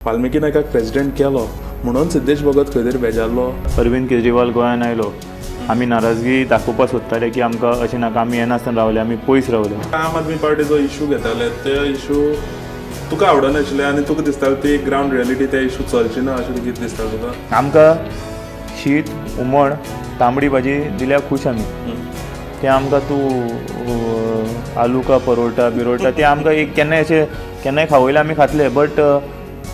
Valmiki नायकाक president केलो म्हणून सिद्धेश भगत खंय तरी बेजारलो. अरविंद केजरीवाल गोंयांत आयलो. आमी नाराजगी दाखोवपाक सोदताले की आमकां अशें नाका, आमी येनासतना रावले, आमी पयस रावले. आम आदमी पार्टीचो इशू घेताले ते इशू तुका आवडनाशिल्ले आनी तुका दिसताले ती ग्रावंड रियलिटी ते इशू चलची ना अशें कितें दिसतालें तुका? आमकां शीत, हुमण, तांबडी भाजी दिल्यार खूश आमी. तें आमकां तूं आलू का परोटा बिरोटा तें आमकां एक केन्नाय खावयलें आमी खातले. बट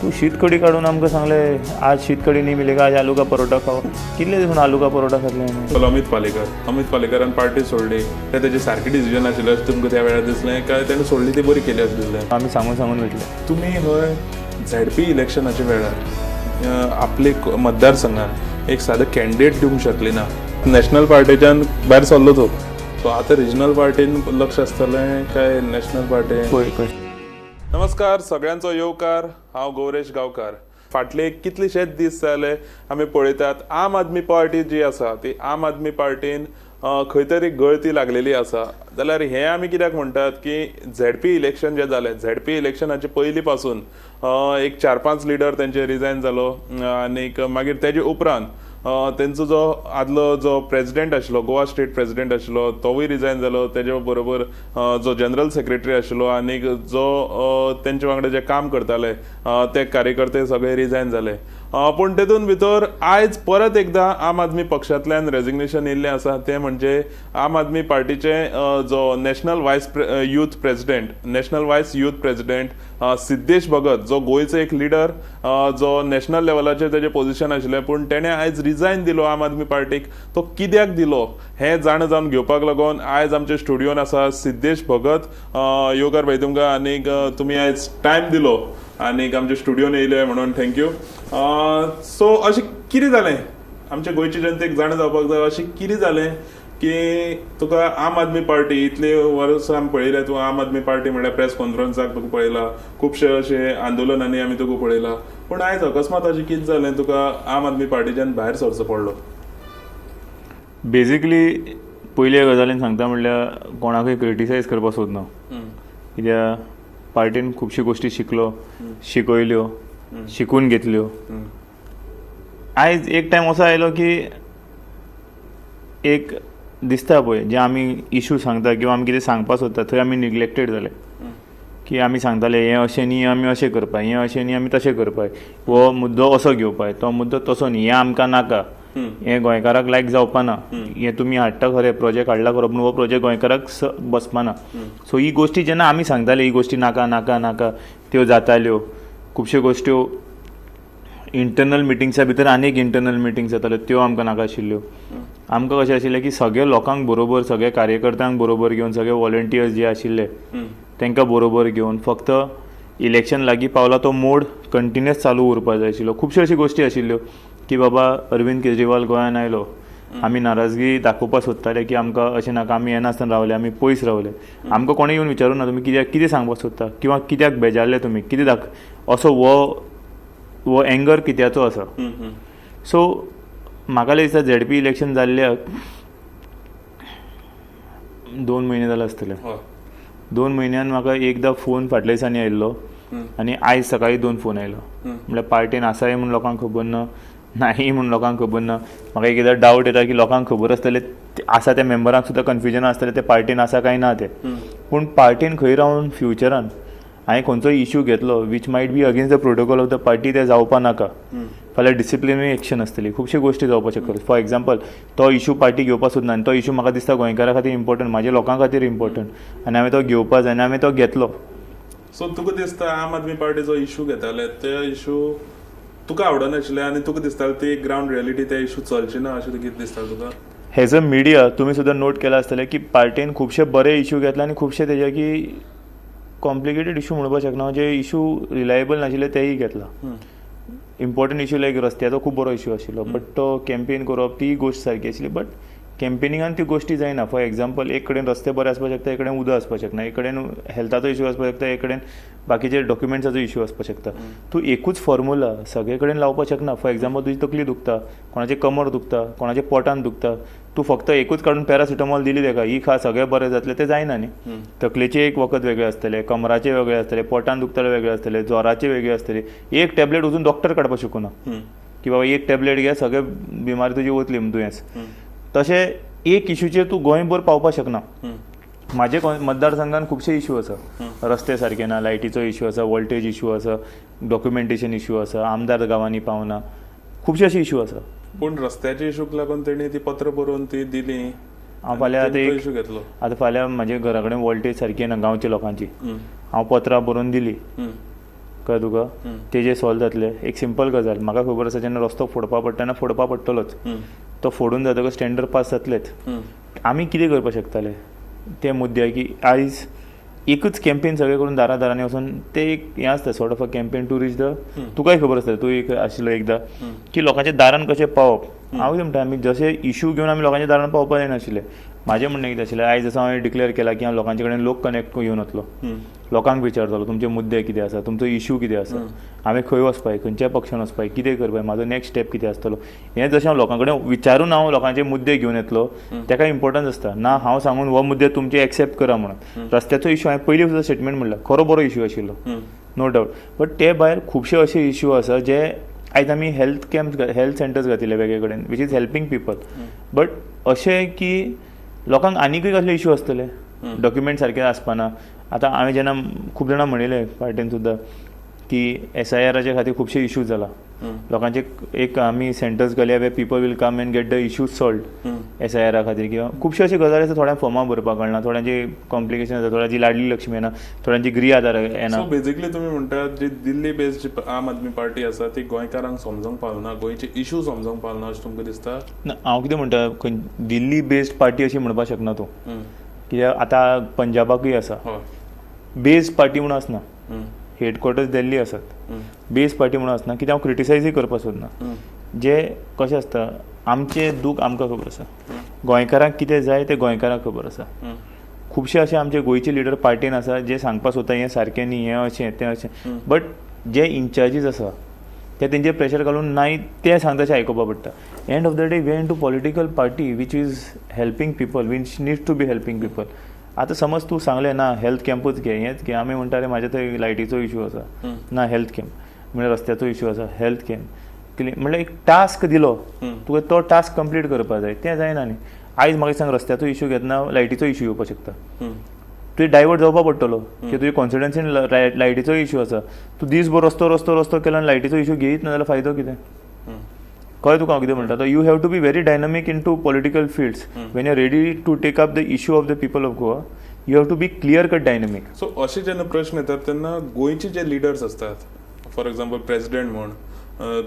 तूं शीत कडी काडून आमकां सांगलें आज शीत कडी न्ही मिलेगा, आज आलू का परोटा खाओ. कितले दिसून आलू का परोटा खातले आमी. अमित पालेकरान पार्टी सोडली काय तेजें सारकें डिसिजन आशिल्लें अशें तुमकां त्या वेळार दिसलें काय तेणें सोडली ती बरी केली अशें दिसलें? आमी सांगून वयतले. तुमी हय झेडपी इलेक्शनाच्या वेळार आपले मतदारसंघात एक सादो कॅन्डिडेट दिवंक शकले ना. नॅशनल पार्टीच्यान भायर सरलो तो, सो आतां रिजनल पार्टीन लक्ष आसतलें काय नॅशनल पार्टी? पळय नमस्कार सगळ्यांचो येवकार. हांव गौरेश गांवकार. फाटले कितलेशेच दीस जाले आमी पळयतात आम आदमी पार्टी जी आसा ती आम आदमी पार्टीन खंय तरी गळती लागलेली आसा. जाल्यार हें आमी कित्याक म्हणटात की झेडपी इलेक्शन जें जालें, झेडपी इलेक्शनाचे पयलीं पासून एक 4-5 लिडर तेंचे रिजायन जालो आनीक मागीर तेजे उपरांत तेंचो जो आदलो जो प्रेसिडेंट आशिल्लो, गोवा स्टेट प्रेसिडेंट आशिल्लो तोवूय रिजायन जालो. तेजे बरोबर जो जनरल सेक्रेटरी आशिल्लो आनीक जो तेंचे वांगडा जे काम करताले ते कार्यकर्ते सगळे रिजायन जाले. पूण तेतून भितर आयज परत एकदां आम आदमी पक्षांतल्यान रेजिग्नेशन येयल्लें आसा. तें म्हणजे आम आदमी पार्टीचे जो नॅशनल वायस यूथ प्रेसिडेंट सिद्धेश भगत, जो गोंयचो एक लिडर, जो नॅशनल लेवलाचेर तेजें पोझिशन आशिल्लें, पूण तेणें आयज रिजायन दिलो आम आदमी पार्टीक. तो कित्याक दिलो हें जाण जावन घेवपाक लागून आयज आमच्या स्टुडियोन आसा सिद्धेश भगत. योगार भाई तुमकां आनीक तुमी आयज टायम दिलो आनीक आमच्या स्टुडियोन येयले म्हणून थँक्यू. सो अशें कितें जालें आमच्या गोंयच्या जनतेक जाण जावपाक जाय अशें कितें जालें की तुका आम आदमी पार्टी इतले वर्सां आमी पळयल्या, तूं आम आदमी पार्टी म्हणल्यार प्रेस कॉन्फरन्साक तुका पळयला, खुबशे अशे आंदोलनांनी आमी तुका पळयला, पूण आयज अकस्मात अशें कितें जालें तुका आम आदमी पार्टीच्यान भायर सरचो पडलो? बेजिकली पयल्या गजालीन सांगता म्हणल्यार कोणाकूय क्रिटिसायज करपाक सोदना. कित्याक पार्टीन खुबशी गोश्टी शिकयल्यो, शिकून घेतल्यो. आयज एक टायम असो आयलो की एक दिसता पळय जे आमी इशू सांगता किंवा आमी कितें सांगपाक सोदता थंय आमी निग्लेक्टेड जाले. की आमी सांगताले हें अशें न्ही आमी अशें करपाक, हें अशें न्ही आमी तशें करपाक, हो मुद्दो असो घेवपाक, तो मुद्दो तसो न्ही, हें आमकां नाका, हें गोंयकाराक लायक जावपा ना, हें तुमी हाडटा खरें प्रोजेक्ट हाडला खरो पूण हो प्रोजेक्ट गोंयकाराक बसपाना. सो ही गोश्टी जेन्ना आमी सांगताले ही गोश्टी नाका नाका नाका त्यो जाताल्यो. खुबश्यो गोश्ट्यो इंटरनल मिटिंग्सा भितर आनीक इंटरनल मिटिंग्स जाताल्यो त्यो आमकां नाका आशिल्ल्यो. आमकां कशें आशिल्लें की सगळे लोकांक बरोबर, सगळे कार्यकर्त्यांक बरोबर घेवन, सगळे वॉलंटियर्स जे आशिल्ले तांकां बरोबर घेवन फक्त इलेक्शन लागीं पावला तो मोड कंटिन्युअस चालू उरपाक जाय आशिल्लो. खुबश्यो अश्यो गोश्टी आशिल्ल्यो की बाबा अरविंद केजरीवाल गोंयांत आयलो. आमी नाराजगी दाखोवपाक सोदताले की आमकां अशें नाका, आमी येनासतना रावले, आमी पयस रावले. आमकां कोणें येवन विचारूं ना तुमी कितें सांगपाक सोदता किंवा कित्याक बेजारले तुमी, कितें असो वो एंगर कित्याचो आसा. सो म्हाका दिसता झेडपी इलेक्शन जाल्ल्याक 2 म्हयने जाले आसतले. 2 म्हयन्यान म्हाका एकदां फोन फाटल्या दिसांनी आयिल्लो आनी आयज सकाळीं 2 फोन आयलो. म्हणल्यार पार्टीन आसाय म्हूण लोकांक खबर ना, नाही म्हूण लोकांक खबर ना. म्हाका एकदां डावट येता की लोकांक खबर आसतले आसा त्या मेंबरांक सुद्दां कन्फ्युजन आसतलें ते पार्टीन आसा काय ना तें. पूण पार्टीन खंय रावन फ्युचरान हांवें खंयचो इशू घेतलो which might B against the protocol of the party ते जावपा नाका. फाल्यां डिसिप्लिनरी एक्शन आसतली, खुबश्यो गोश्टी जावपाक शकतात. फॉर एग्जाम्पल तो इशू पार्टी घेवपाक सोदना आनी तो इशू म्हाका दिसता गोंयकारा खातीर इम्पॉर्टंट, म्हाज्या लोकां खातीर इम्पॉर्टंट आनी हांवें तो घेवपा जाय आनी हांवें तो घेतलो. सो तुका दिसता आम आदमी पार्टीचो इशू घेताले ते इशू तुका आवडनाशिल्ले आनी तुका दिसताले ती ग्रावंड रियलिटी ते इशू चलची ना अशें कितें दिसता तुका? हेज अ मिडिया तुमी सुद्दां नोट केला आसतलें की पार्टीन खुबशे बरे इशू घेतले आनी खुबशे तेजे की कॉम्प्लिकेटेड इशू म्हणपाक शकना, जे इशू रिलायबल नाशिल्ले तेय घेतला. इम्पॉर्टंट इशू लायक रस्त्याचो खूब बरो इशू आशिल्लो बट तो कॅम्पेन करप ती गोश्ट सारकी आशिल्ली. बट कॅम्पेनिंगान त्यो गोश्टी जायना. फॉर एग्जाम्पल एक कडेन रस्ते बरे आसपाक शकता, एक कडेन उदक आसपाक शकना, एक कडेन हेल्थाचो इश्यू आसपाक शकता, एक कडेन बाकीचे डॉक्युमेंट्साचो इश्यू आसपाक शकता. तूं एकूच फॉर्म्युला सगळे कडेन लावपाक शकना. फॉर एग्जाम्पल तुजी तकली दुखता, कोणाचे कमर दुखता, कोणाचे पोटान दुखता, तूं फक्त एकूच काडून पॅरासिटामॉल दिली ताका ही खा सगळें बरें जातलें, तें जायना न्ही. तकलेचे एक वखद वेगळे आसतले, कमराचे वेगळे आसतले, पोटान दुखतले वेगळे आसतले, ज्वराचे वेगळे आसतले. एक टॅबलेट वचून डॉक्टर काडपाक शकना की बाबा एक टॅबलेट घे सगळे बिमारी तुजी वतली म्हूण दुयेंस. तशें एक इश्यूचेर तूं गोंयभर पावपाक शकना. म्हाजे मतदारसंघान खुबशे इश्यू आसा. रस्ते सारके ना, लायटीचो इश्यू आसा, वोल्टेज इश्यू आसा, डॉक्युमेंटेशन इश्यू आसा, आमदार गांवांनी पावना, खुबशे अशे इश्यू आसा. पूण रस्त्याच्या इश्यूक लागून तेणी ती पत्र बरोवन ती दिली. हांव फाल्यां आतां एक इश्यू घेतलो. आतां फाल्यां म्हाजे घरा कडेन वोल्टेज सारकी ना गांवच्या लोकांची. हांव पत्रां बरोवन दिली कळ्ळें तुका. तेजे सॉल्व जातले. एक सिंपल गजाल, म्हाका खबर आसा जेन्ना रस्तो फोडपा पडटा फोडपा पडटलोच. तो फोडून जातकच टेंडर पास जातलेच. आमी कितें करपाक शकताले ते मुद्दे की आयज एकूच कॅम्पेन सगळे करून दारांनी वचून ते एक हें आसता sort of a campaign to reach the. तुकाय खबर आसता, तूं एक आशिल्लो एकदां की लोकांच्या दारान कशें पावप. हांव कितें म्हणटा आमी जशे इश्यू घेवन आमी लोकांच्या दारान पावपाक जायनाशिल्ले. म्हाजें म्हणणें कितें आशिल्लें, आयज जसो हांवें डिक्लेअर केला की हांव लोकांचे कडेन लोक कनेक्ट घेवन वतलो, लोकांक विचारतलो तुमचे मुद्दे कितें आसा, तुमचो इश्यू कितें आसा, हांवें खंय वचपाय, खंयच्या पक्षान वचपाय, कितें करपाय, म्हाजो नेक्स्ट स्टेप कितें आसतलो. हें जशें हांव लोकां कडेन विचारून हांव लोकांचे मुद्दे घेवन येतलो ताका इम्पॉर्टन्स आसता. ना हांव सांगून हो मुद्दे तुमचे एक्सेप्ट करा म्हणून. रस्त्याचो इश्यू हांवें पयलीं सुद्दां स्टेटमेंट म्हणला, खरो बरो इश्यू आशिल्लो, नो डावट. बट ते भायर खुबशे अशे इश्यू आसा जे आयज आमी हेल्थ सेंटर्स घातिल्ले वेगळे कडेन which is helping people. But अशें की लोकांक आनीकूय कसले इश्यू आसतले, डॉक्युमेंट सारके आसपाना. आतां हांवें जेन्ना खूब जाणां म्हणिल्ले पार्टीन सुद्दां की SIRाचे खातीर खुबशे इश्यूज जाला. लोकांचे एक आमी सेंटर्स घालया we people will come and get the issues solved SIRा खातीर. किंवा खुबशे अशे गजाली आसा, थोड्यांक फॉर्मां भरपाक कळना, थोड्यांची कॉम्प्लिकेशन आसा, थोड्यांची लाडली लक्ष्मी येना, थोड्यांची गृह आधार येना. सो बेसिकली तुमी म्हणटात जी दिल्ली बेस्ड जी आम आदमी पार्टी आसा ती गोंयकारांक समजूंक पावना, गोंयचे इश्यू समजूंक पावना अशें तुमकां दिसता? हांव कितें म्हणटा, दिल्ली बेस्ड पार्टी अशी म्हणपाक शकना तूं. कित्याक आतां पंजाबाकूय आसा बेस्ड पार्टी म्हणून आसना, हेडक्वॉर्टर्स दिल्ली आसात, बेस्ड पार्टी म्हणून आसना. कित्याक हांव क्रिटिसायजूय करपाक सोदना. जे कशें आसता, आमचें दूख आमकां खबर आसा, गोंयकारांक कितें जाय तें गोंयकारांक खबर आसा. खुबशे अशे आमचे गोंयचे लिडर पार्टीन आसा जे सांगपाक सोदता हें सारकें न्ही, हें अशें तें अशें. बट जे इन्चार्जीस आसा ते तेंचेर प्रेशर घालून नाय तें सांगता तशें आयकुपा पडटा. End of the day way in to political party which is helping people, which needs to be helping people. आतां समज तूं सांगलें ना हेल्थ कॅम्पूच घे, हेंच घे, आमी म्हणटाले म्हाजे थंय लायटीचो इश्यू आसा, ना हेल्थ कॅम्प, म्हणल्यार रस्त्याचो इश्यू आसा, हेल्थ कॅम्प. म्हणल्यार एक टास्क दिलो तुका, तो टास्क कंप्लीट करपाक जाय, तें जायना न्ही. आयज म्हाका सांग रस्त्याचो इश्यू घेतना लायटीचो इश्यू येवपाक शकता, तुवें डायवर्ट जावपाक पडटलो की तुजे कॉन्स्टिट्युएन्सीन लायटीचो इश्यू आसा. तूं दीसभर रस्तो केलो आनी लायटीचो इश्यू घेयत ना जाल्यार फायदो कितें? कळ्ळें तुका हांव कितें म्हणटा? You have to be very dynamic in to political fields. When you are ready to take up the issue of the people of Goa, you have to be clear cut dynamic. So असे जेन्ना प्रश्न येतात तेन्ना गोंयचे जे leaders असतात, for example president म्हण,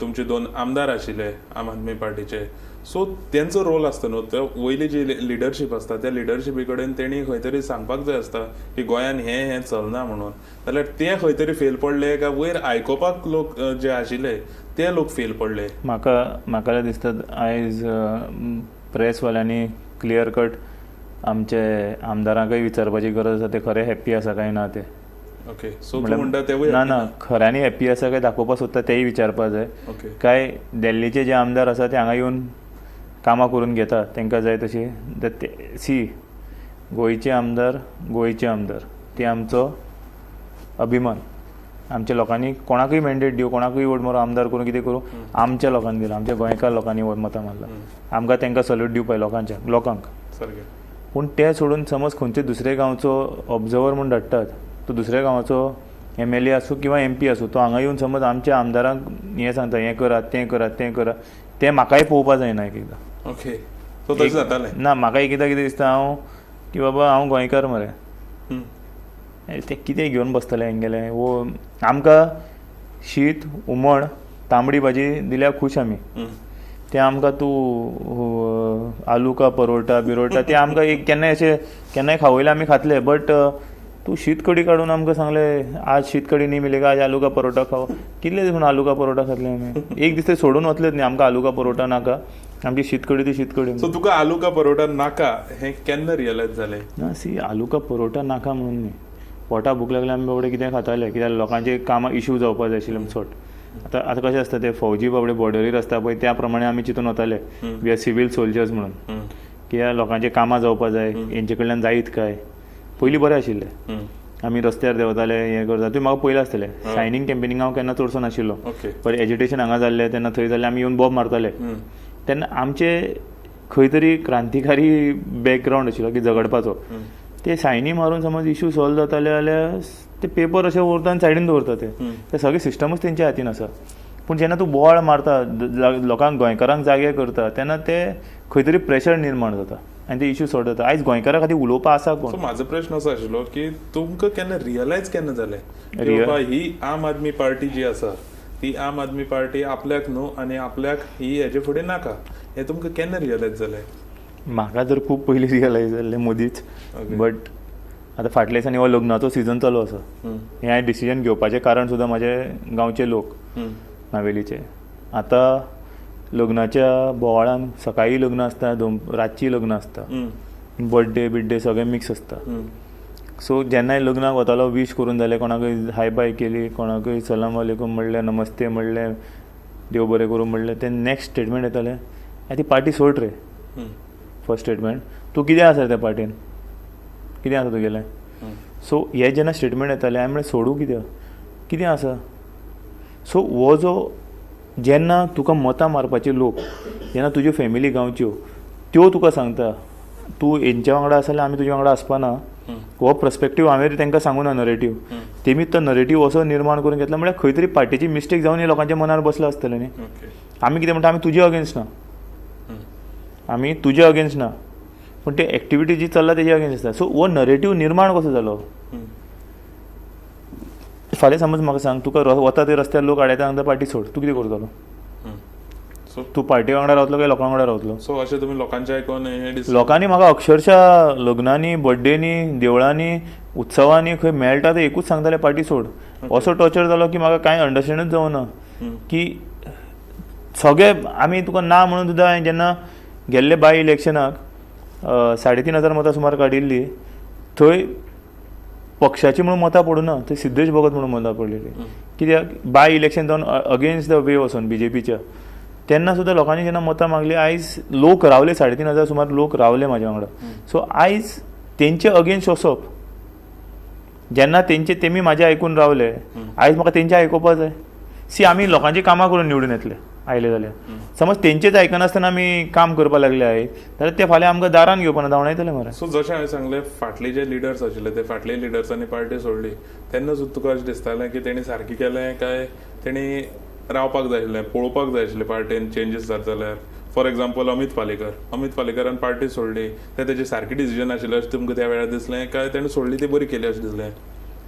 तुमचे 2 आमदार आशिल्ले आम आदमी पार्टीचे, सो तेंचो रोल आसता न्हू. ते वयली जी लिडरशीप आसता त्या लिडरशिपी कडेन तेणी खंय तरी सांगपाक जाय आसता की गोंयान हें चलना म्हणून. जाल्यार ते खंय तरी फेल पडले काय वयर आयकोपाक लोक जे आशिल्ले ते लोक फेल पडले? म्हाका दिसता आयज प्रेसवाल्यांनी क्लियर कट आमचे आमदारांकय विचारपाची गरज आसा ते खरे हॅप्पी आसा काय ना ते. ओके, सो तूं म्हणटा तेवूय ना खऱ्यांनी हॅप्पी आसा काय दाखोवपाक सोदता तेय विचारपाक जाय. काय दिल्लीचे जे आमदार आसा ते हांगा येवन कामां करून घेतात तांकां जाय तशी. सी गोंयचे आमदार ते आमचो अभिमान. आमच्या लोकांनी कोणाकूय मॅन्डेट दिवं, कोणाकूय वोट मारून आमदार करून कितें करूं, आमच्या लोकांनी दिला, आमच्या गोंयकार लोकांनी मतां मारला. आमकां तांकां सल्यूट दिवपाक लोकांक. पूण तें सोडून समज खंयच्या दुसऱ्या गांवचो ऑब्जर्वर म्हूण धाडटात, तो दुसऱ्या गांवाचो MLA आसूं किंवा MP आसूं, तो हांगा येवन समज आमच्या आमदारांक हें सांगता हें करात तें करात तें करात, तें म्हाकाय पळोवपाक जायना एक एकदां. ओके, सो तशें जातालें ना. म्हाका एक एकदां कितें दिसता हांव की बाबा हांव गोंयकार मरे, ते कितें घेवन बसतले हेंगेले. वो आमकां शीत हुमण तांबडी भाजी दिल्यार खूश आमी. ते आमकां तूं आलू का परोटा बिरोटा ते आमकां एक केन्नाय खावयले आमी खातले. बट तूं शीत कडी काडून आमकां सांगलें आज शीत कडी न्ही मिलेगा, आज आलू का परोटा खाओ, कितले दीस म्हणून आलू का परोटा खातले आमी? एक दीस ते सोडून वतलेच न्ही, आमकां आलू का परोटा नाका, आमची शीतकडी ती शीतकडी सो तुका आलू का परोटा नाका हे केन्ना रियलायज जालें? ना सी आलू का परोटा नाका म्हणून न्ही, पोटा भूक लागल्यार आमी बाबडे कितें खाताले, कित्याक लोकांचे कामां इश्यू जावपाक जाय आशिल्ले चड. आतां कशें आसता ते फौजी बाबडे बॉर्डरीर आसता पळय त्या प्रमाणे आमी चिंतून वताले वी आर सिवील सोल्जर्स म्हणून, कित्याक लोकांचे कामां जावपाक जाय, हेंचे कडल्यान जायत काय. पयलीं बरें आशिल्लें, आमी रस्त्यार देंवताले हें करता. तुवें म्हाका पयलें आसतलें सायनींग कॅम्पेनींग हांव केन्ना चडसो नाशिल्लो, पण एज्युटेशन हांगा जाल्लें तेन्ना थंय जाल्लें आमी येवन बॉब मारताले. तेन्ना आमचे खंय तरी क्रांतिकारी बॅकग्रावंड आशिल्लो की झगडपाचो. ते सायनी मारून समज इश्यू सॉल्व जाताले जाल्यार ते पेपर अशे उरता आनी सायडीन दवरता. ते सगळें सिस्टमूच तेंच्या हातीन आसा. पूण जेन्ना तूं बोवाळ मारता, लोकांक गोंयकारांक जागे करता, तेन्ना ते खंय तरी प्रेशर निर्माण जाता आनी ते इश्यू सॉल्व जाता. आयज गोंयकारा खातीर उलोवपा आसा कोण? सो म्हाजो प्रश्न असो आशिल्लो की तुमकां केन्ना रियलायज केन्ना जालें ही आम आदमी पार्टी जी आसा ती आम आदमी पार्टी आपल्याक न्हू आनी आपल्याक ही हेजे फुडें नाका, हें तुमकां केन्ना रियलायज जालें? म्हाका तर खूब पयलीं रियलायज जाल्लें मदींच. बट आतां फाटल्या दिसांनी हो लग्नाचो सिजन चालू आसा. हें हांवें डिसिजन घेवपाचें कारण सुद्दां म्हाजे गांवचे लोक नावेलीचे. आतां लग्नाच्या बोवाळान सकाळी लग्न आसता, रातची लग्न आसता, बर्थडे बिड्डे सगळें मिक्स आसता. सो जेन्नाय लग्नाक वतालो वीश करून जालें, कोणाकय हाय बाय केली, कोणाकय सलाम वालेकूम म्हणलें, नमस्ते म्हणलें, देव बरें करूं म्हणलें, ते नेक्स्ट स्टेटमेंट येतालें ती पार्टी सोड रे. फर्स्ट स्टेटमेंट तूं कितें आसा त्या पार्टीन, कितें आसा तुगेलें. सो हे जेन्ना स्टेटमेंट येतालें हांवें म्हणलें सोडूं कितें आसा. सो हो जो जेन्ना तुका मतां मारपाचे लोक, जेन्ना तुज्यो फॅमिली गांवच्यो त्यो तुका सांगता तूं हेंच्या वांगडा आसा जाल्यार आमी तुज्या वांगडा आसपाना, हो पर्स्पेक्टीव हांवें तांकां सांगूं ना नरेटीव, तेमी तो नरेटीव असो निर्माण करून घेतला, म्हळ्यार खंय तरी पार्टीची मिस्टेक जावन हे लोकांच्या मनार बसला आसतलें न्ही. आमी कितें म्हणटा, आमी तुजे अगेन्स्ट ना, आमी तुजे अगेन्स्ट ना, पूण ते एक्टिविटी जी चल्ला तेजे अगेन्स्ट आसता. सो हो नरेटीव निर्माण कसो जालो? फाल्यां समज म्हाका सांग, तुका वता ते रस्त्यार लोक आडायता सांगता पार्टी सोड, तूं कितें करतलो? सो तूं पार्टी वांगडा रावतलो काय लोकां वांगडा रावतलो? सो अशें तुमी लोकांचें आयकून लोकांनी म्हाका अक्षरशः लग्नांनी, बर्थडेनी, देवळांनी, उत्सवांनी खंय मेळटा ते एकूच सांगताले पार्टी सोड. असो टॉर्चर जालो की म्हाका कांय अंडरस्टँडूच जावना की सगळे आमी तुका ना म्हणून सुद्दां हांवें जेन्ना गेल्ले बाय इलेक्शनाक 3,500 मतां सुमार काडिल्ली, थंय पक्षाची म्हणून मतां पडूं ना, थंय सिद्धेश भगत म्हणून मतां पडलेली. कित्याक बाय इलेक्शन जावन अगेन्स्ट द वे वचोन BJPच्या, तेन्ना सुद्दां लोकांनी जेन्ना मतां मागली, आयज लोक रावले 3,500 सुमार लोक रावले म्हाज्या वांगडा. सो आयज तेंचे अगेन्स्ट वचप, जेन्ना तेमी म्हाजें आयकून रावले, आयज म्हाका तेंचें आयकोवपा जाय. सी आमी लोकांची कामां करून निवडून येतले आयले जाल्यार. समज तेंचेच आयकनासतना आमी काम करपाक लागले आयज, जाल्यार ते फाल्यां आमकां दारान घेवपाना धांवडायतले मरे. सो जशें हांवें सांगलें, फाटले जे लिडर्स आशिल्ले ते फाटल्या लिडर्सांनी पार्टी सोडली, तेन्ना सुद्दां तुका अशें दिसतालें की तेणी सारकें केलें काय तेणी रावपाक जाय आशिल्लें, पळोवपाक जाय आशिल्लें पार्टीन चेंजीस जाता जाल्यार? फॉर एक्झाम्पल अमित पालेकरान पार्टी सोडली, तें तेजें सारकें डिसिजन आशिल्लें अशें तुमकां त्या वेळार दिसलें काय तेणें सोडली ती बरी केली अशें दिसलें?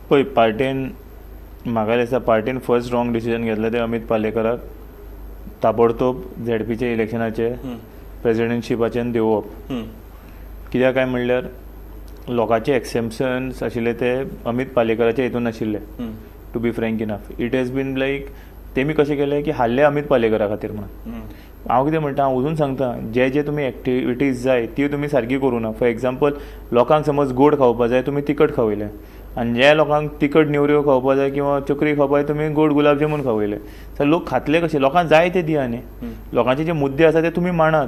पळय, पार्टीन म्हाका दिसता पार्टीन फर्स्ट रॉंग डिसिजन घेतलें तें अमित पालेकराक ताबडतोब ZPच्या इलेक्शनाचे प्रेजिडेंटशिपाच्यान देंवप. कित्याक काय म्हणल्यार लोकांचे एक्सेप्शन्स आशिल्ले ते अमित पालेकराच्या हितून नाशिल्ले, to be frank enough. It has been like तेमी कशें केलें की हाडले अमित पालेकरा खातीर म्हणून. हांव कितें म्हणटा, हांव अजून सांगता, जे तुमी एक्टिविटीज जाय ती तुमी सारकी करूं ना. फॉर एक्झाम्पल, लोकांक समज गोड खावपा जाय, तुमी तिखट खावयलें, आनी जे लोकांक तिखट नेवऱ्यो खावपा जाय किंवा चकरी खावपा जाय, तुमी गोड गुलाब जामून खावयले. तर लोक खातले कशे? लोकांक जाय ते दिया न्ही. लोकांचे जे मुद्दे आसा ते तुमी मांडात.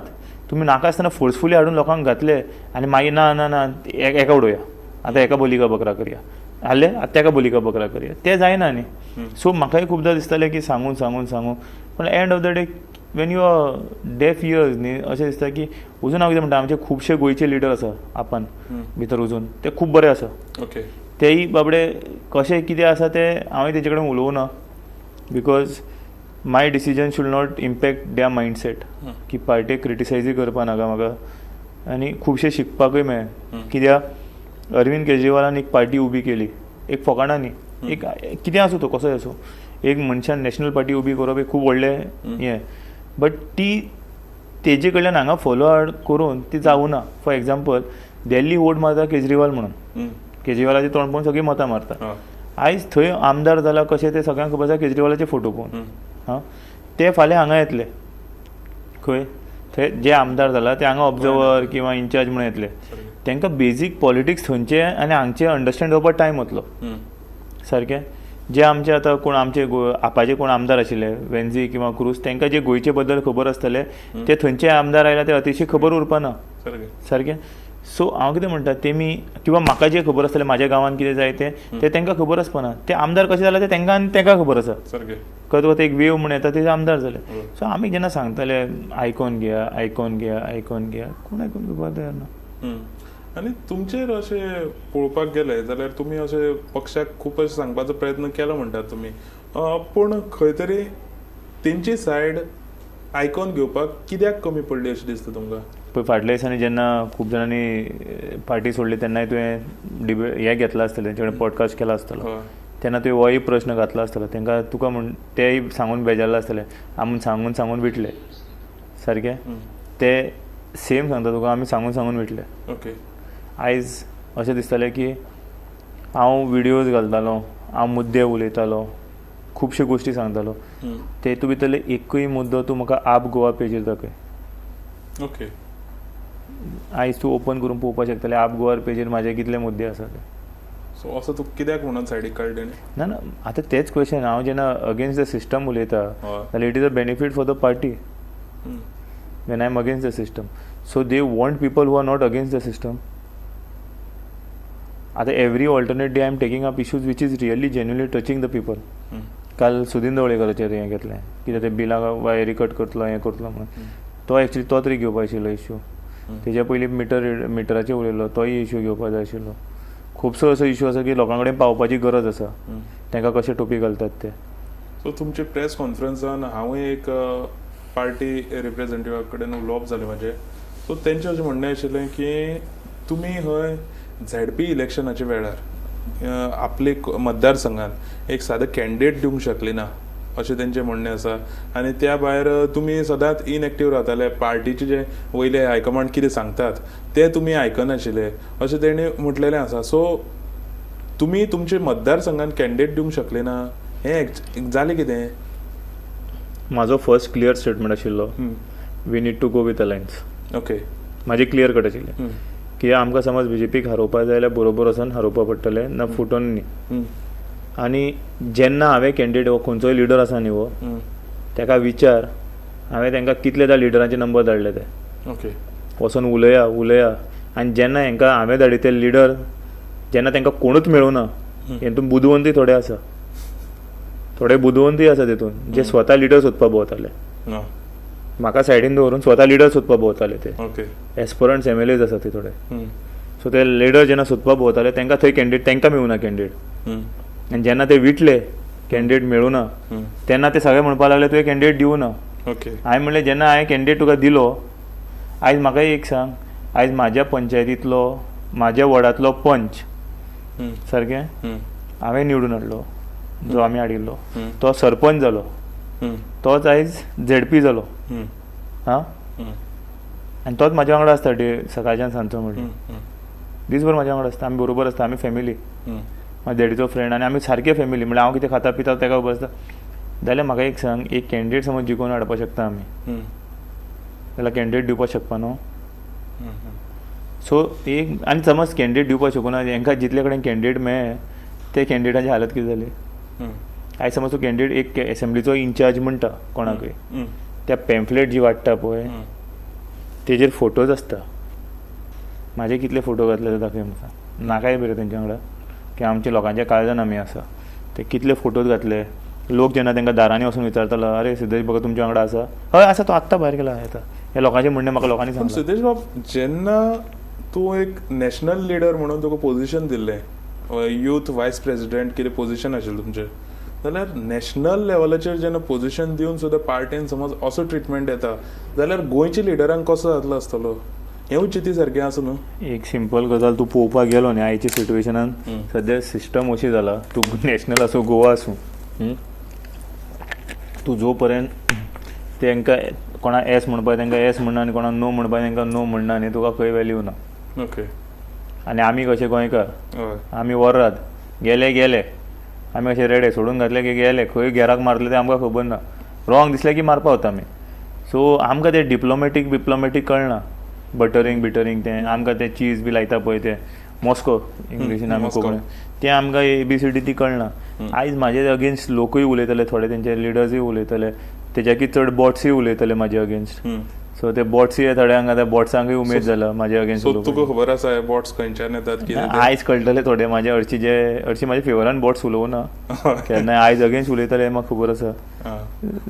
तुमी नाका आसतना फोर्सफुली हाडून लोकांक घातले आनी मागीर ना ना ना एका उडोवया, आतां एका बोलिका बकरा करया, हाडले आतां तेका बोलिका बकरा करया, तें जायना न्ही. सो म्हाकाय खुबदां दिसतालें की सांगून पण end of the day when you are deaf ears न्ही, अशें दिसता की अजून हांव कितें म्हणटा, आमचे खुबशे गोंयचे लिडर आसा आपान भितर अजून, ते खूब बरे आसा. ओके, तेय बाबडे कशें कितें आसा तें हांवें तेजे कडेन उलोवं ना, because my decision should not impact their mindset की पार्टीक क्रिटिसायजूय करपा नाका म्हाका. आनी खुबशें शिकपाकूय मेळ्ळें. कित्याक अरविंद केजरीवालान एक पार्टी उबी केली, एक फकाणांनी, एक कितें आसूं तो कसोय आसूं, एक मनशान नॅशनल पार्टी उबी करप एक खूब व्हडलें हें. बट ती तेजे कडल्यान हांगा फॉलो करून ती जावूं ना. फॉर एक्झाम्पल, दिल्ली वोट मारता केजरीवाल म्हणून, केजरीवालाची तोंड पळोवन सगळीं मतां मारता. आयज थंय आमदार जाला कशें ते सगळ्यांक खबर आसा केजरीवालाचे फोटो पळोवन. हां, ते फाल्यां हांगा येतले खंय थंय जे आमदार जाला ते हांगा ऑब्जर्वर किंवा इन्चार्ज म्हणून येतले तांकां बेजीक पॉलिटिक्स थंयचे आनी हांगचे अंडरस्टँड जावपाक टायम वतलो सारकें जे आमचे आतां कोण आमचे आपाचे कोण आमदार आशिल्ले वेन्झी किंवा क्रूज तांकां जे गोंयचे बद्दल खबर आसतले ते थंयचे आमदार आयला ते अतिशय खबर उरपाना सारकें सो हांव कितें म्हणटा तेमी किंवा म्हाका जें खबर आसतलें म्हाज्या गांवांत कितें जाय तें तांकां खबर आसपाना ते आमदार कशे जाला ते तांकां आनी तांकां खबर आसा खंय वता एक वेव म्हणून येता ते आमदार जाले सो आमी जेन्ना सांगताले आयकोन घेया आयकोन घेया आयकोन घेया कोण आयकोन घेवपाक तयार ना आनी तुमचेर अशें पळोवपाक गेले जाल्यार तुमी अशें पक्षाक खूब अशें सांगपाचो प्रयत्न केलो म्हणटात तुमी पूण खंय तरी तेंची सायड आयकोन घेवपाक कित्याक कमी पडली अशें दिसता तुमकां पळय फाटल्या दिसांनी जेन्ना खूब जाणांनी पार्टी सोडली तेन्नाय तुवें डिबेट हें घेतलां आसतलें तेंचे कडेन पॉडकास्ट केला आसतलो तेन्ना तुवें होय प्रश्न घातलो आसतलो तांकां तुका म्हण तेय सांगून बेजारला आसतलें आमी सांगून विटले सारकें ते सेम सांगता तुका आमी सांगून विटले ओके आयज अशें दिसतालें की हांव विडियोज घालतालो हांव मुद्दे उलयतालो खुबश्यो गोश्टी सांगतालो तेतू भितरले एकूय मुद्दो तूं म्हाका आप गोवा पेजीर दाखय ओके आयज तूं ओपन करून पळोवपाक शकतलें आप गोवा पेजीर म्हाजे कितले मुद्दे आसा ते सो असो तूं कित्याक म्हणून सायडीक काडले ना ना आतां तेच क्वेश्चन हांव जेन्ना अगेन्स्ट द सिस्टम उलयता जाल्यार it is a benefit for the party when I am against the system so they want people who are not against the system आतां every alternate day I am taking up issues which is really genuinely touching the people काल सुदीन दवळेकराचेर हें घेतलें कितें ते बिलां वायरी cut करतलो हें करतलो म्हणून तो एक्चुली तो तरी घेवपाक आशिल्लो इश्यू तेज्या पयलीं मिटराचेर उलयलो तोय इश्यू घेवपाक जाय आशिल्लो खुबसो असो इश्यू आसा की लोकां कडेन पावपाची गरज आसा तांकां कशे टोपी घालतात ते सो तुमचे प्रेस कॉन्फरन्सान हांवूय एक पार्टी रिप्रेझेंटेटिव्हा कडेन उलोवप जालें म्हाजें सो तेंचें अशें म्हणणें आशिल्लें की तुमी हय झेडपी इलेक्शनाच्या वेळार आपले मतदारसंघात एक सादें कॅन्डिडेट दिवंक शकले ना अशें तेंचें म्हणणें आसा आनी त्या भायर तुमी सदांच इनएक्टीव रावताले पार्टीचे जे वयले हायकमांड कितें सांगतात ते तुमी आयकनाशिल्ले अशें तेणी म्हटलेलें आसा सो तुमी तुमचे मतदारसंघात कॅन्डिडेट दिवंक शकले ना हें जालें कितें म्हाजो फर्स्ट क्लियर स्टेटमेंट आशिल्लो we need to go with alliance okay म्हाजें क्लियर कट आशिल्लें की आमकां समज बीजेपीक हारोवपाक जाय जाल्यार बरोबर वचून हारोवपा पडटलें ना फुटोन न्ही आनी जेन्ना हांवें कॅन्डिडेट हो खंयचोय लिडर आसा न्ही हो ताका विचार हांवें तांकां कितलेदा लिडरांचे नंबर धाडले ते ओके वचून उलया आनी जेन्ना हांकां हांवें धाडित ते लिडर जेन्ना तांकां कोणूच मेळूना हेतून बुदवंती थोडे आसा थोडे बुदवंती आसा तितून जे स्वता लिडर सोदपाक भोंवताले म्हाका सायडीन दवरून स्वता लिडर सोदपाक भोंवताले ते ओके एस्परंट्स एमएलएज आसा ते थोडे सो ते लिडर जेन्ना सोदपाक भोंवताले तांकां थंय कॅन्डिडेट तांकां मेळूना कॅन्डिडेट आनी जेन्ना ते विटले कॅन्डिडेट मेळूना तेन्ना ते सगळे म्हणपाक लागले तुवें कॅन्डिडेट दिवना ओके हांवें म्हणलें जेन्ना हांवें कॅन्डिडेट तुका दिलो आयज म्हाका एक सांग आयज म्हाज्या पंचायतींतलो म्हाज्या वॉर्डांतलो पंच सारकें हांवें निवडून हाडलो जो आमी हाडिल्लो तो सरपंच जालो तोच आयज झेडपी जालो हां आनी तोच म्हाज्या वांगडा आसता सकाळच्यान सांजचो म्हणून दीसभर म्हाज्या वांगडा आसता आमी बरोबर आसता आमी फॅमिली म्हाज्या डॅडीचो फ्रेंड आनी आमी सारके फॅमिली म्हणल्यार हांव कितें खाता पिता ताका खबर आसता जाल्यार म्हाका एक सांग एक कॅन्डिडेट समज जिखोवन हाडपाक शकता आमी जाल्यार कॅन्डिडेट दिवपाक शकपा न्हू सो एक आनी समज कॅन्डिडेट दिवपाक शकना हांकां जितले कडेन कॅन्डिडेट मेळ्ळे ते कॅन्डिडेटाची हालत कितें जाली आयज समज तूं कॅन्डिडेट एक एसेंब्लीचो इन्चार्ज म्हणटा कोणाकय त्या पॅम्फलेट जी वाडटा पळय तेजेर फोटोज आसता म्हाजे कितले फोटो घातले ते दाखय म्हाका नाकाय बरे तेंच्या वांगडा की आमच्या लोकांच्या काळजान आमी आसा ते कितले फोटोज घातले लोक जेन्ना तांकां दारांनी वचून विचारतालो अरे सिद्धेश बाबा तुमच्या वांगडा आसा हय आसा तो आत्तां भायर गेला येता हे लोकांचे म्हणणें म्हाका लोकांनी सांगलें सिद्धेश बाब जेन्ना तूं एक नॅशनल लिडर म्हणून तुका पोजिशन दिल्लें यूथ वायस प्रेसिडेंट कितें पोजिशन आशिल्लें तुमचें जाल्यार नॅशनल लेवलाचेर जेन्ना पोजिशन दिवन सुद्दां पार्टीन समज असो ट्रिटमेंट येता जाल्यार गोंयच्या लिडरांक कसो जातलो आसतलो हेंवूय चिती सारकें आसा न्हू एक सिंपल गजाल तूं पळोवपाक गेलो न्ही आयच्या सिट्युएशनान सद्या सिस्टम अशी जाला तूं नॅशनल आसूं गोवा आसूं तूं जो पर्यंत तांकां कोणा एस म्हणपाक तांकां एस म्हणना आनी कोणा नो म्हणपाक तांकां नो म्हणना आनी तुका खंय वॅल्यू ना ओके आनी आमी कशे गोंयकार आमी वरात गेले आमी अशे रेडे सोडून घातले की गेले खंय घेराक मारले ते आमकां खबर ना रॉंग दिसलें की मारपा वता आमी सो आमकां तें डिप्लोमॅटीक कळना बटरींग तें आमकां तें चीज बी लायता पळय तें मॉस्को इंग्लिशीन आमी मॉस्को. कोंकणी तें आमकां ABCD ती कळना. आयज म्हाजे अगेन्स्ट लोकूय उलयतले थोडे तेंचे लिडर्सूय उलयतले तेच्याकी चड बॉट्सूय उलयतले म्हाजे अगेन्स्ट. सो ते बॉट्सूय थोड्यांक आतां बॉट्सांकूय उमेद जाला म्हाजे अगेन्स्ट. सो तुका खबर आसा बॉट्स खंयच्यान येतात कितें ते? आयज कळटले थोडे म्हाजे हरशी म्हाजे फेवरान बॉट्स उलोवना केन्ना आयज अगेन्स्ट उलयतले म्हाका खबर आसा.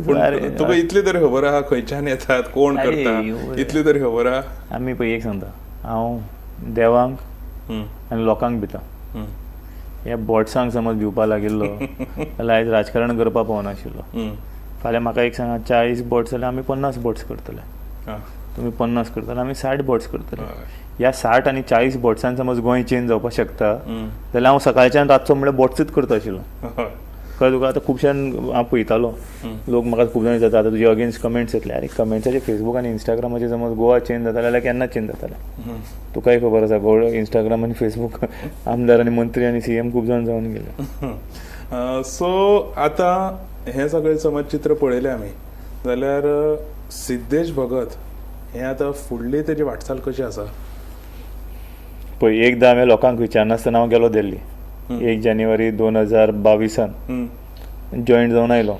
पूण तुका इतली तरी खबर आहा खंयच्यान येतात कोण करता इतली तरी खबर आहा? आमी पळय एक सांगता हांव देवांक आनी लोकांक भिता. ह्या बॉट्सांक समज भिवपा लागिल्लो जाल्यार आयज राजकारण करपा पावनाशिल्लो. फाल्यां म्हाका एक सांगा 40 बॉट्स जाल्यार आमी 50 बॉट्स करतले. तुमी 50 करतले आमी 60 बॉट्स करतले. ह्या 60 आनी 40 बॉट्सान समज गोंय चेंज जावपाक शकता जाल्यार हांव सकाळच्यान रातचो म्हणल्यार बॉट्सूच करता आशिल्लो. कळ्ळें तुका? आतां खुबश्यान हांव पळयतालो लोक म्हाका खूब जाण विचारता आतां तुजे अगेन्स्ट कमेंट्स येतले. अरे कमेंट्साचे फेसबूक आनी इंस्टाग्रामाचेर समज गोवा चेंज जाता जाल्यार केन्ना चेंज जातालें? तुकाय खबर आसा गोवा इंस्टाग्राम आनी फेसबूक आमदार आनी मंत्री आनी CM खूब जाण जावन गेले. सो आतां हें सगळें समज चित्र पळयलें आमी जाल्यार सिद्धेश भगत हें आतां फुडली तेजी वाटचाल कशी आसा? पळय एकदां हांवें लोकांक विचारनासतना हांव गेलो दिल्ली 1 जानेवारी 2022 जॉयंट जावन आयलो.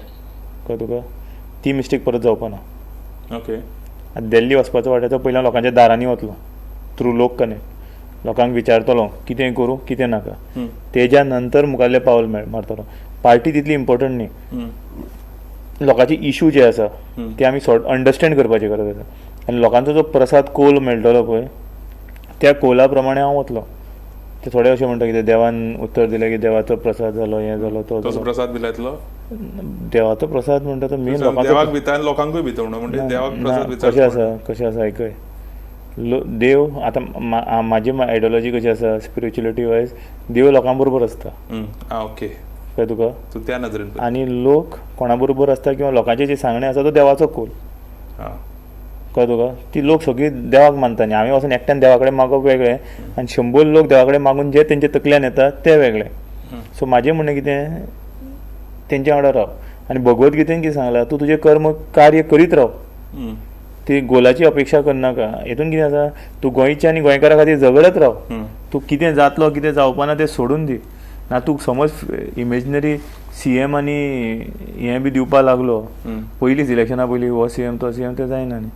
कळ्ळें तुका? ती मिस्टेक परत जावपा ना. ओके. आतां दिल्ली वचपाचो वाट्याचो पयलीं लोकांच्या दारांनी वतलो थ्रू लोक कनेक्ट लोकांक विचारतलो कितें करूं कितें नाका. तेज्या नंतर मुखारलें पावल मारतलो. पार्टी तितली इम्पॉर्टंट न्ही. लोकांचे इशू जे आसा ते आमी अंडरस्टँड करपाची गरज आसा. आनी लोकांचो जो प्रसाद कौल मेळटलो पळय त्या कौला प्रमाणे हांव वतलो. ते थोडे अशें म्हणटा कितें देवान उत्तर दिलें की देवाचो प्रसाद जालो हें जालो तो तसो प्रसाद बी येतलो? देवाचो प्रसाद म्हणटा तो मेन देवाक भिता आनी लोकांकूय भिता म्हणून म्हणजे देवाक प्रसाद कशें आसा आयकय देव आतां म्हाजी आयडियोलॉजी कशी आसा स्पिरिच्युअलिटी वायज देव लोकां बरोबर आसता. ओके. कळ्ळें तुका? तूं त्या नदरेन आनी लोक कोणा बरोबर आसता किंवा लोकांचे जे सांगणे आसा तो देवाचो कौल. कळ्ळें तुका? ती लोक सगळीं देवाक मानता न्ही. हांवें वचून एकट्यान देवा कडेन मागप वेगळें आनी 100 लोक देवा कडेन मागून जे तेंचे तकल्यान येता ते वेगळे. सो म्हाजें म्हणणें कितें तेंचे वांगडा राव. आनी भगवतगीतेन कितें सांगलां तूं तुजें कर्म कार्य करीत राव. ती गोलाची अपेक्षा करनाका. हेतून कितें आसा तूं गोंयच्या आनी गोंयकारा खातीर झगडत राव. तूं कितें जातलो कितें जावपा ना तें सोडून दी. ना तूं समज इमेजिनरी CM आनी हें बी दिवपा लागलो पयलींच इलेक्शना पयलीं हो CM तो CM तें जायना न्ही.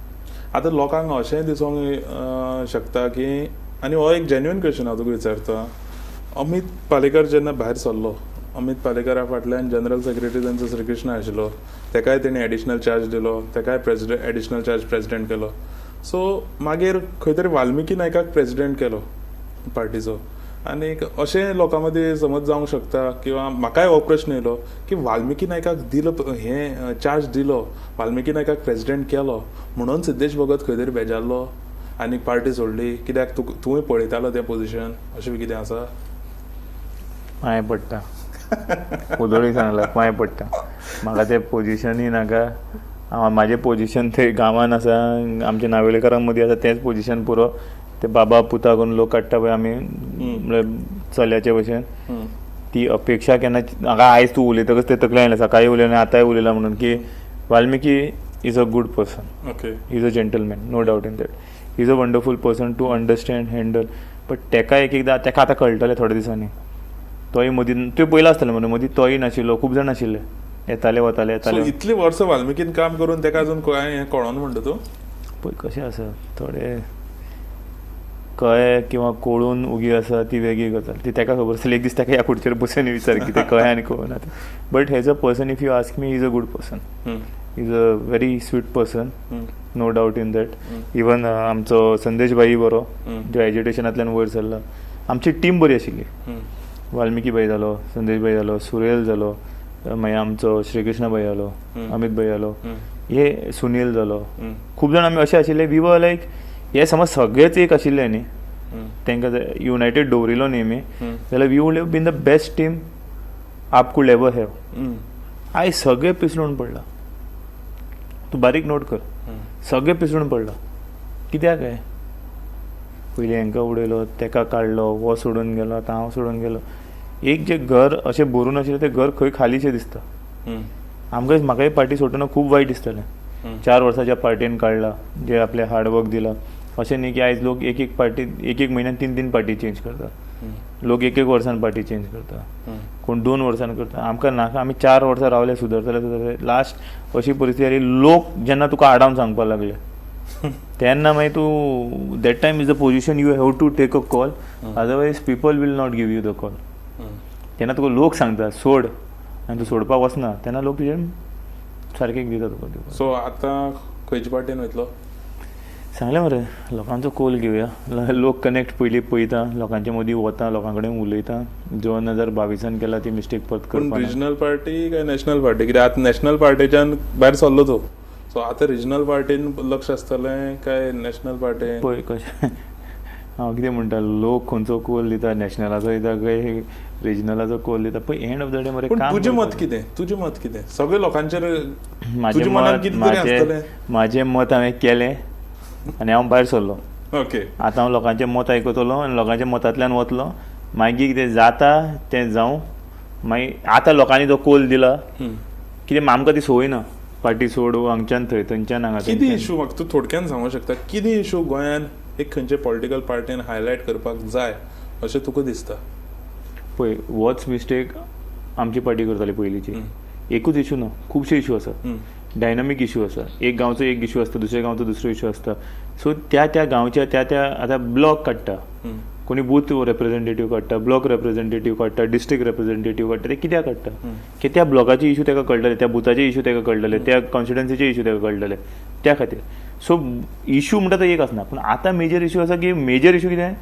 आतां लोकांक अशेंय दिसूंक शकता की आनी हो एक जेन्युइन क्वेश्चन हांव तुका विचारता. अमित पालेकर जेन्ना भायर सरलो अमित पालेकरा फाटल्यान जनरल सेक्रेटरी तांचो श्रीकृष्ण आशिल्लो तेकाय तेणी एडिशनल चार्ज दिलो तेकाय एडिशनल चार्ज प्रेसिडेंट केलो. सो मागीर खंय तरी वाल्मिकी नायकाक प्रेसिडेंट केलो पार्टीचो. आनी अशें लोकां मदीं समज जावंक शकता किंवा म्हाकाय हो प्रश्न येयलो की वाल्मिकी नायकाक दिलो हें चार्ज दिलो वाल्मिकी नायकाक प्रेसिडेंट केलो म्हणून सिद्धेश भगत खंय तरी बेजारलो आनी पार्टी सोडली कित्याक तुवें पळयतालो तें पोजिशन अशें बी कितें आसा? पांय पडटा उदोळी सांगला पांय पडटा. म्हाका तें पोजिशनूय नाका. म्हाजें पोजिशन थंय गांवान आसा आमच्या नावेलेकारां मदीं आसा तेंच पोजिशन पुरो. ते बाबा पुता करून लोक काडटा पळय आमी म्हणल्यार चल्याचे भशेन ती अपेक्षा केन्ना म्हाका आयज तूं उलयतकच तें तकलें आयलें सकाळीं उलयलें आतांय उलयलां म्हणून की Valmiki is a good person. Okay. Is a gentleman no doubt in that. Is a wonderful person to understand handle. But तेका एकदां तेका आतां कळटलें थोड्या दिसांनी. तोय मदीं त्यो पयलो आसतलें म्हणून मदीं तोय नाशिल्लो खूब जाण आशिल्ले येताले वताले. इतलीं वर्सां वाल्मिकीन काम करून तेका अजून हें कळोन म्हणटा तूं? पळय कशें आसा थोडे कळ्ळें किंवा कळून उगी आसा ती वेगळी गजाल. ती तेका खबर आसली एक दीस तेका ह्या खुर्चेर बसून विचार कितें कळ्ळें आनी कळून आतां. But he's a person if you ask me is a good person. Is a very sweet person no doubt in that. Even आमचो संदेश भाई बरो जो एज्युकेशनांतल्यान वयर सरला. आमची टीम बरी आशिल्ली. वाल्मिकी भाई जालो संदेश भाई जालो सुरेल जालो मागीर आमचो श्रीकृष्ण भाई जालो अमित भाई जालो हे सुनील जालो खूब जाण आमी अशे आशिल्ले वी वर लायक हे समज सगळेच एक आशिल्ले न्ही तांकां युनायटेड दवरिलो न्ही आमी जाल्यार we would have been the best team AAP could ever have. आयज सगळे पिसडून पडला. तूं बारीक नोट कर सगळे पिसडून पडला. कित्याक काय पयलीं हांकां उडयलो तेका काडलो हो सोडून गेलो आतां हांव सोडून गेलो. एक जे घर अशें भरून आशिल्लें तें घर खंय खालीशें दिसता. आमकां म्हाकाय पार्टी सोडटना खूब वायट दिसतालें 4 वर्साच्या पार्टीन काडला जे आपले हार्डवर्क दिला अशें न्ही की आयज लोक एक एक पार्टी एक म्हयन्यान 3 पार्टी चेंज करता लोक एक वर्सान पार्टी चेंज करता कोण 2 वर्सान करता आमकां नाका आमी 4 वर्सां रावले सुदरतले लास्ट अशी परिस्थिती जाली लोक जेन्ना तुका आडावन सांगपाक लागले तेन्ना मागीर तूं that time is the position you have to take a call otherwise people will not give you the call तेन्ना तुका लोक सांगता सोड आनी तूं सोडपाक वचना तेन्ना लोक तुजें सारकें दिता तुका सो आतां खंयच्या पार्टीन वयतलो सांगलें मरे लोकांचो कॉल घेवया लोक कनेक्ट पयलीं पळयता लोकांच्या मदीं वता लोकां कडेन उलयता 2022 केला ती मिस्टेक परत पूण करपाक रिजनल पार्टी काय नॅशनल पार्टी कित्याक आतां नॅशनल पार्टीच्यान भायर सरलो तो सो आतां रिजनल पार्टीन लक्ष आसतलें काय नॅशनल पार्टी पळय कशें हांव कितें म्हणटा लोक खंयचो कॉल दिता नॅशनलाचो दिता काय रिजनलाचो कॉल दिता पळय एंड ऑफ द डे मरे पूण काम तुजें मत कितें तुजें मत कितें सगळे लोकांचेर तुज्या मनान कितें तरी आसतलें म्हाजें मत हांवें केलें आनी हांव भायर सरलो ओके आतां हांव लोकांचें मत आयकतलो आनी लोकांच्या मतांतल्यान वतलो मागीर कितें जाता तें जावं मागीर आतां लोकांनी जो कॉल दिला कितें आमकां ती संवय ना पार्टी सोड हांगच्यान थंय थंयच्यान हांगा कितें इशू म्हाका तूं थोडक्यान सांगूंक शकता कितें इशू गोंयान एक खंयचे पॉलिटिकल पार्टीन हायलायट करपाक जाय अशें तुका दिसता पळय होच मिस्टेक आमची पार्टी करताली पयलींची एकूच इशू ना खुबशे इशू आसा डायनामीक इशू आसा एक गांवचो एक इशू आसता दुसऱ्या गांवचो दुसरो इशू आसता सो त्या गांवच्या त्या आतां ब्लॉक काडटा कोणी बूथ रेप्रेझेंटेटीव काडटा ब्लॉक रेप्रेझेंटेटीव काडटा डिस्ट्रिक्ट रेप्रेझेंटेटीव काडटा ते कित्याक काडटा की त्या ब्लॉकाचे इशू ताका कळटले त्या बुथाचे इशू ताका कळटले त्या कॉन्स्टिट्युएन्सीचे इशू ताका कळटले त्या खातीर सो इशू म्हणटा तो एक आसना पूण आतां मेजर इशू आसा की मेजर इशू कितें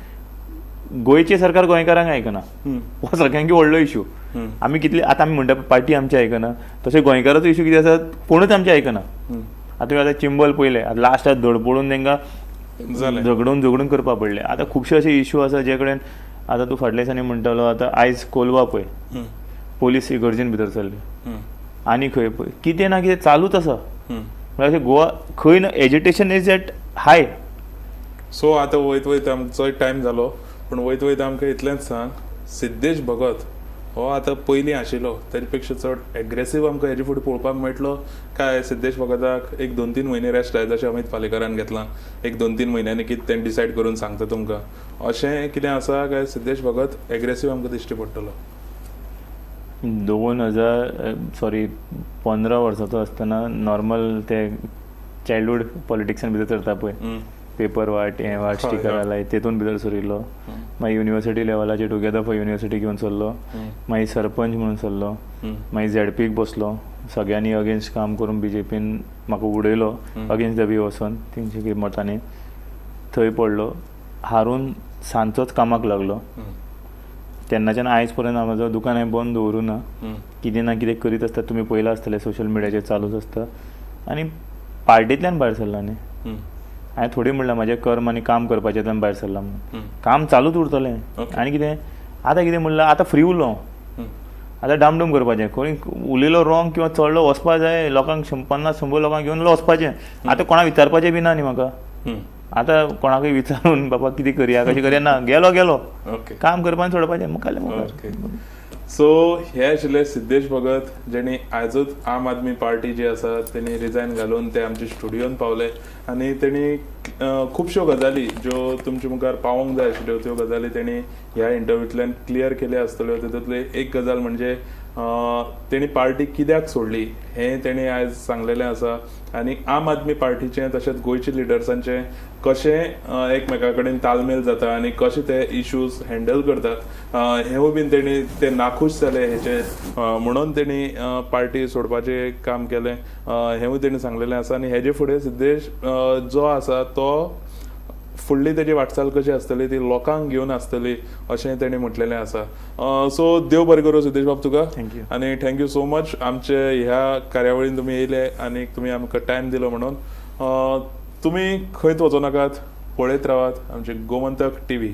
गोंयचे सरकार गोंयकारांक आयकना हो सगळ्यांकी व्हडलो इशू आमी कितले आतां आमी म्हणटा पार्टी आमची आयकना तशें गोंयकाराचो इशू कितें आसा कोणूच आमचे आयकना आतां आतां चिंबल पयले लास्ट धड पडून तांकां झगडून करपाक पडले आतां खुबशे अशे इशू आसा जे कडेन आतां तूं फाटल्या दिसांनी म्हणटालो आतां आयज कोलवा पळय पोलीस इगर्जेन भितर सरले आनी खंय पळय कितें ना कितें चालूच आसा म्हळ्यार अशें गोवा खंय ना एज्युटेशन इज एट हाय सो आतां वयत आमचो टायम जालो पूण वयत आमकां इतलेंच सांग सिद्धेश भगत हो आतां पयलीं आशिल्लो तेजे पेक्षा चड एग्रेसीव आमकां हेजे फुडें पळोवपाक मेळटलो काय सिद्धेश भगताक एक 2-3 म्हयने रेस्ट जाय जशें अमित पालेकरान घेतलां एक 2-3 म्हयन्यांनी कितें तें डिसायड करून सांगता तुमकां अशें कितें आसा काय सिद्धेश भगत एग्रेसीव आमकां दिश्टी पडटलो 15 वर्साचो आसतना नॉर्मल ते चायल्डहूड पॉलिटिक्सान भितर सरता पळय पेपर वाट हें वाट स्टिकरां लाय तेतून भितर सरिल्लो मागीर युनिवर्सिटी लेवलाचेर टुगेदर फॉर युनिवर्सिटी घेवन सरलो मागीर सरपंच म्हणून सरलो मागीर झेडपीक बसलो सगळ्यांनी अगेन्स्ट काम करून बीजेपीन म्हाका उडयलो अगेन्स्ट द बी वचोन तेंचे कितें मतांनी थंय पडलो हारून सांजचोच कामाक लागलो तेन्नाच्यान आयज पर्यंत म्हाजो दुकान हांवें बंद दवरूं ना कितें ना कितें करीत आसता तुमी पयला आसतले सोशल मिडियाचेर चालूच आसता आनी पार्टींतल्यान भायर सरला न्ही हांवें थोडी म्हणलां म्हाजें कर्म आनी काम करपाचें भायर सरलां म्हणून काम चालूच उरतलें आनी कितें आतां कितें म्हणलां आतां फ्री उरलो आतां डामडूम करपाचें कोणी उलयलो रॉंग किंवा चडलो वचपा जाय लोकांक 50-100 लोकांक घेवन वचपाचें आतां कोणाक विचारपाचें बी ना न्ही म्हाका आतां कोणाकय विचारून बाबा कितें करया कशें करया ना गेलो काम करपा आनी सोडपाचें मुखाल्लें सो हे आशिल्ले सिद्धेश भगत जेणी आयजूच आम आदमी पार्टी जी आसा तेणी रिजायन घालून ते आमच्या स्टुडियोन पावले आनी तेणी खुबश्यो गजाली ज्यो तुमचे मुखार पावोंक जाय आशिल्ल्यो त्यो गजाली तेणी ह्या इंटरव्यूंतल्यान क्लियर केल्यो आसतल्यो तितूंतली एक गजाल म्हणजे तेणी पार्टी कित्याक सोडली हें तेणी आयज सांगलेलें आसा आनी आम आदमी पार्टीचें तशेंच गोंयच्या लिडर्सांचें कशें एकमेका कडेन तालमेल जाता आनी कशें ते इश्यूज हँडल करतात हेंवूय बीन तेणी ते नाखूश जाले हेचे म्हणून तेणी पार्टी सोडपाचें काम केलें हेंवूय तेणी सांगलेलें आसा आनी हेजे फुडें सिद्धेश जो आसा तो फुडली तेजी वाटचाल कशी आसतली ती लोकांक घेवन आसतली अशें तेणी म्हटलेलें आसा सो देव बरें करूं सिद्धेश बाब तुका थँक्यू आनी थँक्यू सो मच आमचे ह्या कार्यावळीन तुमी येयले आनी तुमी आमकां टायम दिलो म्हणून तुमी खंयच वचो नाकात पळयत रावात आमचे गोमंतक TV